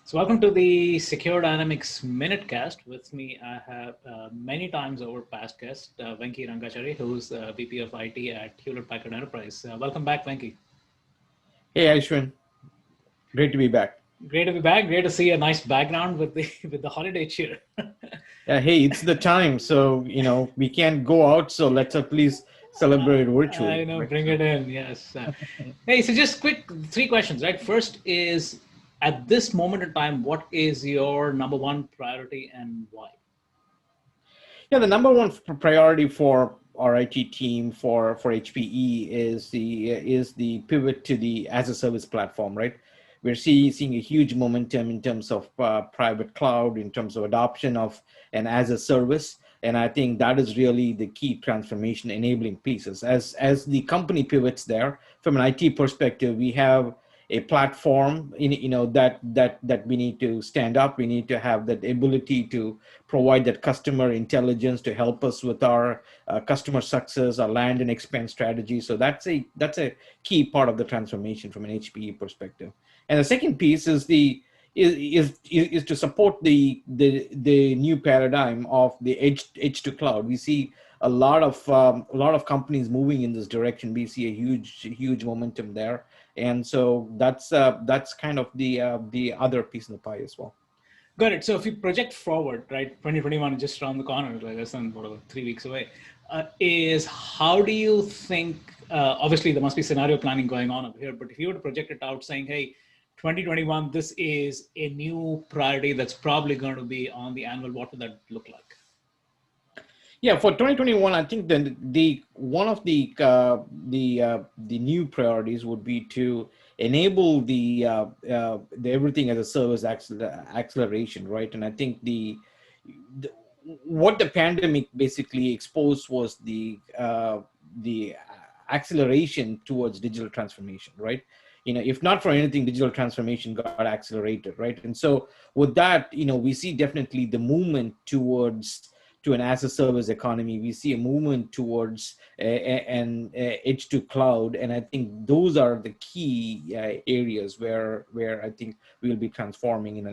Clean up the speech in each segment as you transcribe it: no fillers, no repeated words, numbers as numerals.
So welcome to the Secure Dynamics Minutecast. With me, I have many times over past guest, Venki Rangachari, who's VP of IT at Hewlett Packard Enterprise. Welcome back, Venki. Hey, Ashwin. Great to be back. Great to be back. Great to see a nice background with the with the holiday cheer. Hey, it's the time, so we can't go out, so let's at least celebrate virtually. I know, Right? bring it in. Yes. Hey, so just quick three questions, right? First is, at this moment in time, what is your number one priority and why? Yeah, the number one priority for our IT team for HPE is the pivot to the as a service platform, right? We're seeing a huge momentum in terms of private cloud, in terms of adoption of an as a service. And I think that is really the key transformation enabling pieces. As the company pivots there, from an IT perspective, we have a platform that we need to stand up. We need to have that ability to provide that customer intelligence to help us with our customer success, our land and expand strategy. So that's a key part of the transformation from an HPE perspective. And the second piece is to support the new paradigm of the edge to cloud. We see a lot of companies moving in this direction. We see a huge momentum there, and so that's kind of the other piece in the pie as well. Got it. So if you project forward, right, 2021 is just around the corner, like less than whatever 3 weeks away. Is how do you think? Obviously, there must be scenario planning going on over here. But if you were to project it out, saying, "Hey, 2021, this is a new priority that's probably going to be on the anvil," what would that look like? Yeah, for 2021, I think the one of the new priorities would be to enable the everything as a service acceleration, right? And I think what the pandemic basically exposed was the acceleration towards digital transformation, right? If not for anything, digital transformation got accelerated, right? And so with that, we see definitely the movement to an as a service economy. We see a movement towards an edge to cloud, and I think those are the key areas where I think we'll be transforming in the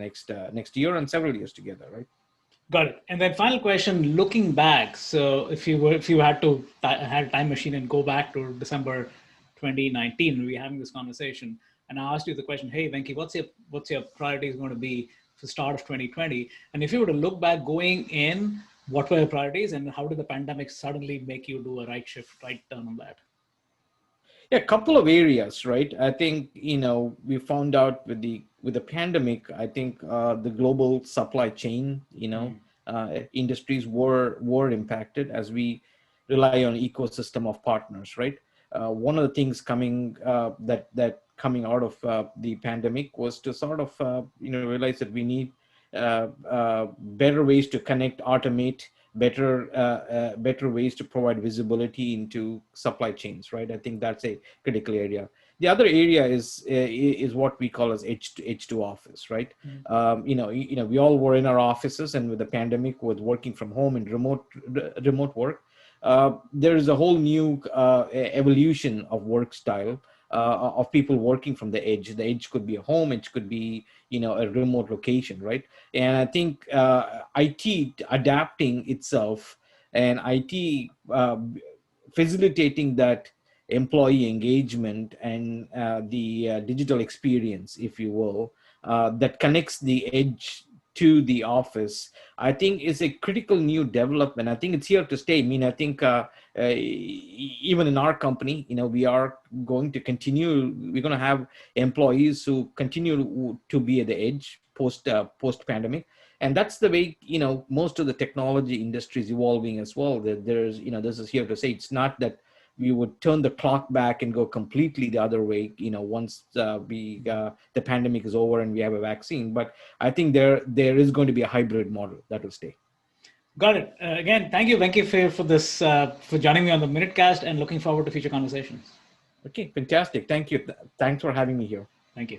next year and several years together, right? Got it. And then final question, looking back. So if you had a time machine and go back to December 2019, we were having this conversation, and I asked you the question, "Hey, Venki, what's your priorities going to be for the start of 2020?" And if you were to look back going in, what were your priorities, and how did the pandemic suddenly make you do a right turn on that? Yeah, a couple of areas, right? I think we found out with the pandemic. I think the global supply chain, industries were impacted as we rely on ecosystem of partners, right? One of the things coming out of the pandemic was to sort of realize that we need better ways to connect, automate, better ways to provide visibility into supply chains, right? I think that's a critical area. The other area is what we call as edge to office, right? Mm-hmm. We all were in our offices, and with the pandemic, with working from home and remote work, there is a whole new evolution of work style. Of people working from the edge. The edge could be a home, it could be a remote location, right? And I think IT adapting itself and IT facilitating that employee engagement and the digital experience, if you will, that connects the edge to the office, I think is a critical new development. I think it's here to stay. I mean, I think even in our company, we are going to continue. We're going to have employees who continue to be at the edge post pandemic, and that's the way most of the technology industry is evolving as well. That there's this is here to say. It's not that we would turn the clock back and go completely the other way, once the pandemic is over and we have a vaccine. But I think there is going to be a hybrid model that will stay. Got it. Again, thank you, Venki, for this, for joining me on the Minutecast, and looking forward to future conversations. Okay, fantastic. Thank you. Thanks for having me here. Thank you.